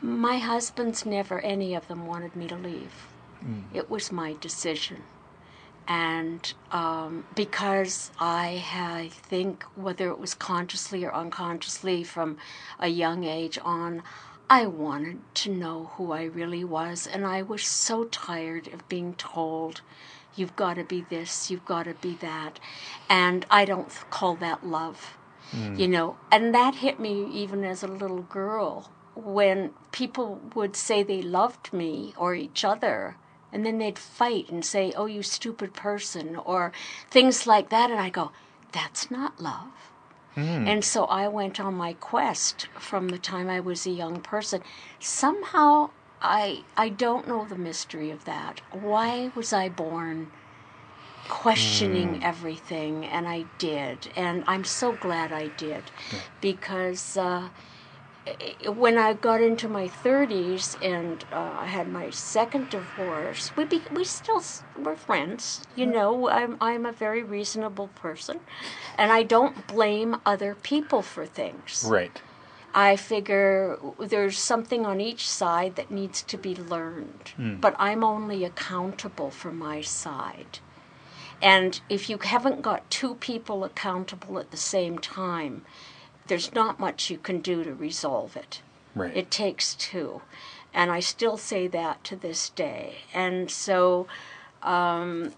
My husband's never, any of them wanted me to leave. It was my decision. And because I think, whether it was consciously or unconsciously from a young age on, I wanted to know who I really was. And I was so tired of being told, you've got to be this, you've got to be that. And I don't call that love, you know. And that hit me even as a little girl, when people would say they loved me or each other, and then they'd fight and say, oh, you stupid person, or things like that. And I go, that's not love. And so I went on my quest from the time I was a young person. Somehow, I don't know the mystery of that. Why was I born questioning everything? And I did. And I'm so glad I did. Because when I got into my 30s and I had my second divorce, we still were friends. You know, I'm a very reasonable person, and I don't blame other people for things. Right. I figure there's something on each side that needs to be learned, but I'm only accountable for my side. And if you haven't got two people accountable at the same time, there's not much you can do to resolve it. Right. It takes two. And I still say that to this day. And so then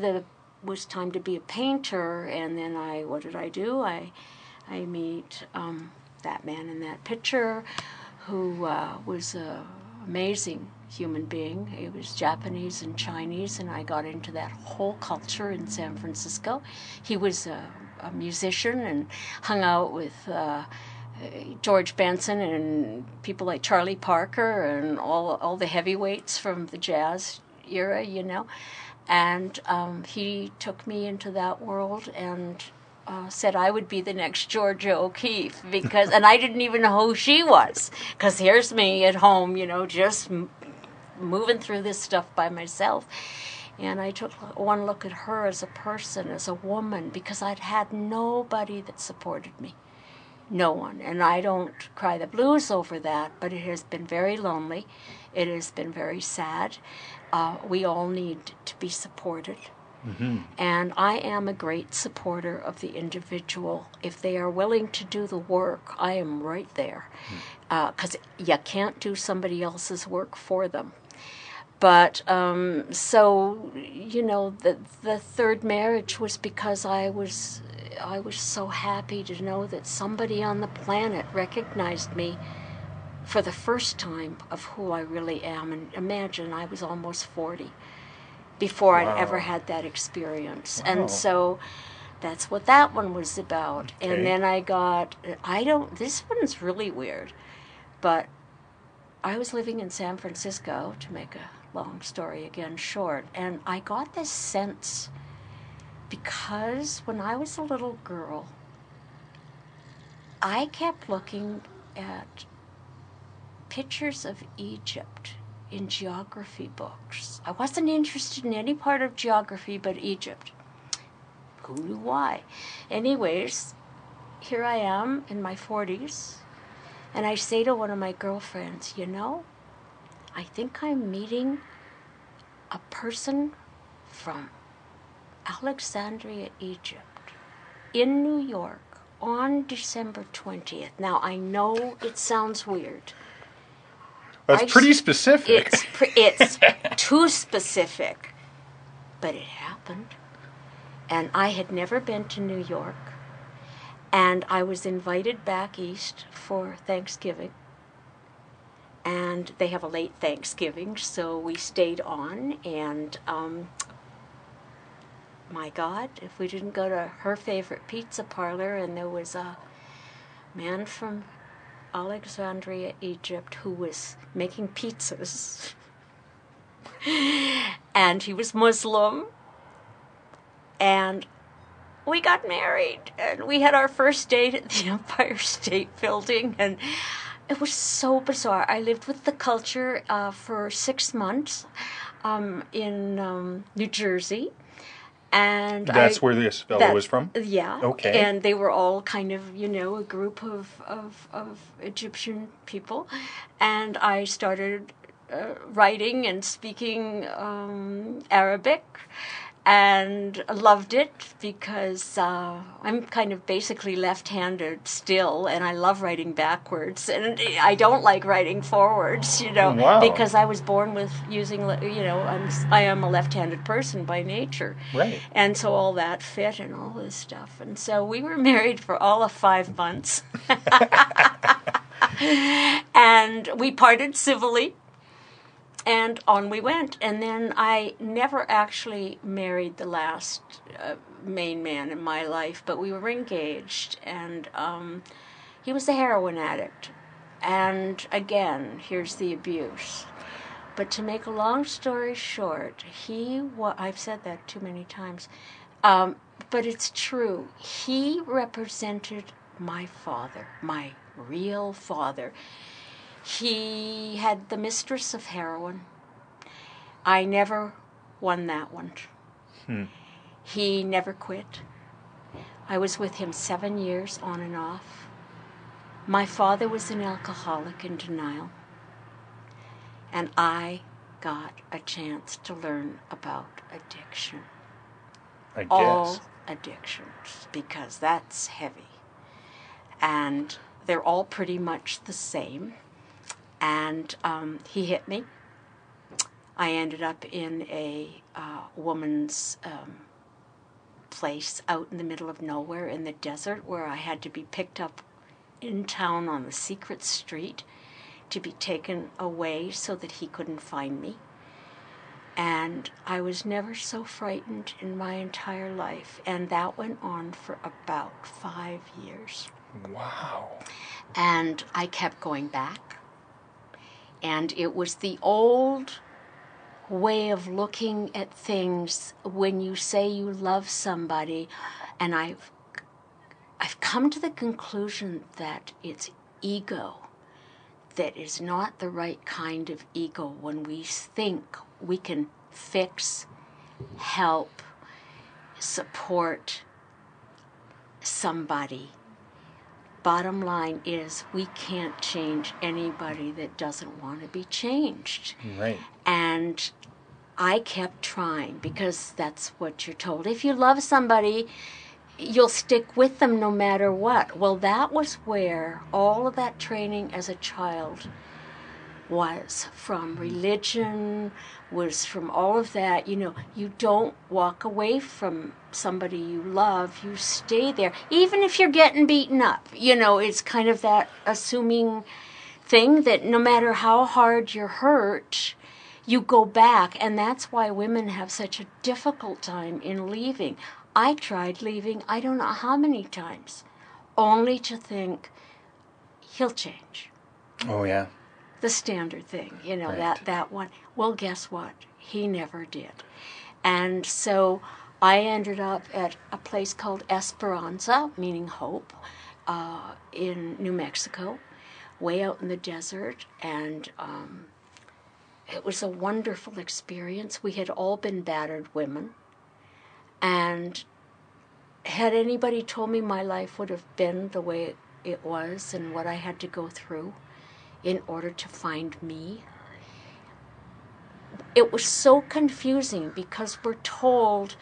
it was time to be a painter, and then what did I do? I meet that man in that picture, who was an amazing human being. He was Japanese and Chinese, and I got into that whole culture in San Francisco. He was a musician and hung out with George Benson and people like Charlie Parker and all the heavyweights from the jazz era, you know. And he took me into that world and said I would be the next Georgia O'Keeffe, because, and I didn't even know who she was, because here's me at home, you know, just moving through this stuff by myself. And I took one look at her as a person, as a woman, because I'd had nobody that supported me. No one. And I don't cry the blues over that, but it has been very lonely. It has been very sad. We all need to be supported. And I am a great supporter of the individual. If they are willing to do the work, I am right there. Because you can't do somebody else's work for them. But so, you know, the third marriage was because I was so happy to know that somebody on the planet recognized me for the first time of who I really am. And imagine, I was almost 40 before I'd ever had that experience. And so that's what that one was about. Okay. And then this one's really weird, but I was living in San Francisco, to make a long story again short, and I got this sense, because when I was a little girl, I kept looking at pictures of Egypt in geography books. I wasn't interested in any part of geography but Egypt. Who knew why? Anyways, here I am in my 40s, and I say to one of my girlfriends, you know, I think I'm meeting a person from Alexandria, Egypt, in New York on December 20th. Now, I know it sounds weird. That's pretty specific. It's too specific, but it happened. And I had never been to New York, and I was invited back east for Thanksgiving. And they have a late Thanksgiving, so we stayed on, and my God, if we didn't go to her favorite pizza parlor, and there was a man from Alexandria, Egypt, who was making pizzas, and he was Muslim, and we got married, and we had our first date at the Empire State Building, and it was so bizarre. I lived with the culture for 6 months in New Jersey, And that's where this fellow was from? Yeah. Okay. And they were all kind of, a group of Egyptian people. And I started writing and speaking Arabic, and loved it because I'm kind of basically left-handed still, and I love writing backwards, and I don't like writing forwards, Wow. because I was born with using, I am a left-handed person by nature. Right. And so all that fit and all this stuff. And so we were married for all of 5 months. And we parted civilly. And on we went. And then I never actually married the last main man in my life, but we were engaged. And he was a heroin addict. And again, here's the abuse. But to make a long story short, I've said that too many times, but it's true. He represented my father, my real father. He had the mistress of heroin. I never won that one. He never quit. I was with him 7 years on and off. My father was an alcoholic in denial. And I got a chance to learn about addiction. I guess. All addictions, because that's heavy. And they're all pretty much the same. And he hit me. I ended up in a woman's place out in the middle of nowhere in the desert, where I had to be picked up in town on a secret street to be taken away so that he couldn't find me. And I was never so frightened in my entire life. And that went on for about 5 years. Wow. And I kept going back. And it was the old way of looking at things when you say you love somebody. And I've come to the conclusion that it's ego that is not the right kind of ego when we think we can fix, help, support somebody. Bottom line is, we can't change anybody that doesn't want to be changed. Right. And I kept trying, because that's what you're told. If you love somebody, you'll stick with them no matter what. Well, that was where all of that training as a child was from. Religion was from all of that. You don't walk away from somebody you love. You stay there, even if you're getting beaten up. It's kind of that assuming thing that no matter how hard you're hurt, you go back. And that's why women have such a difficult time in leaving. I tried leaving I don't know how many times, only to think, he'll change. Oh, yeah. The standard thing, Right. that one. Well, guess what? He never did. And so I ended up at a place called Esperanza, meaning hope, in New Mexico, way out in the desert. And it was a wonderful experience. We had all been battered women. And had anybody told me my life would have been the way it was and what I had to go through in order to find me, it was so confusing, because we're told,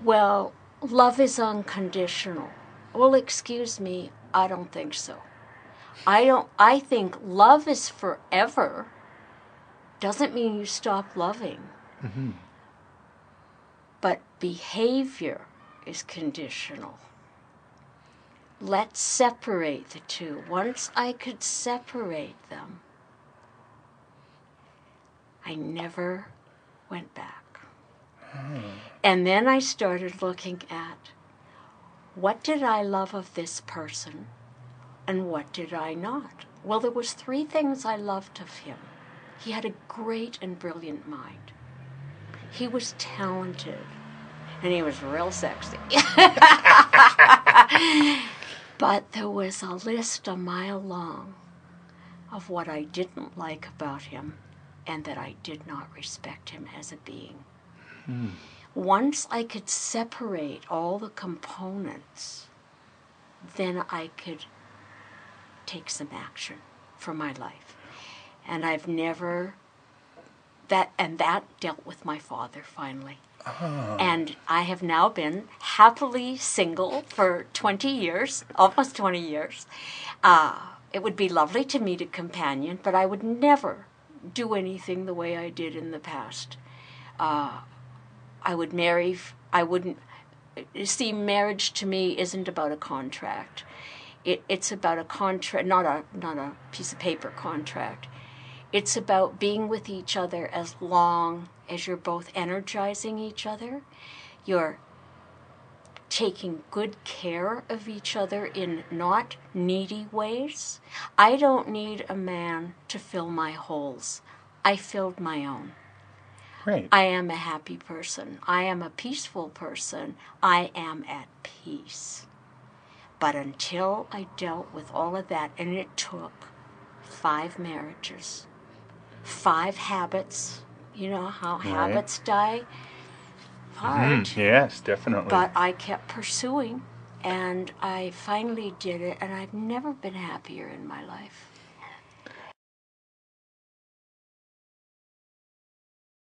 well, love is unconditional. Well, excuse me, I don't think so. I think love is forever. Doesn't mean you stop loving. Mm-hmm. But behavior is conditional. Let's separate the two. Once I could separate them, I never went back. And then I started looking at, what did I love of this person and what did I not? Well, there was 3 things I loved of him. He had a great and brilliant mind. He was talented. And he was real sexy. But there was a list a mile long of what I didn't like about him and that I did not respect him as a being. once I could separate all the components, then I could take some action for my life. And I've never, that dealt with my father finally. Oh. And I have now been happily single for 20 years, almost 20 years. It would be lovely to meet a companion, but I would never do anything the way I did in the past. I would marry, I wouldn't, see, marriage to me isn't about a contract. It's about a contract, not a piece of paper contract. It's about being with each other as long as you're both energizing each other. You're taking good care of each other in not needy ways. I don't need a man to fill my holes. I filled my own. Great. I am a happy person. I am a peaceful person. I am at peace. But until I dealt with all of that, and it took 5 marriages, 5 habits, you know how habits die? Hard. Yes, definitely. But I kept pursuing, and I finally did it, and I've never been happier in my life.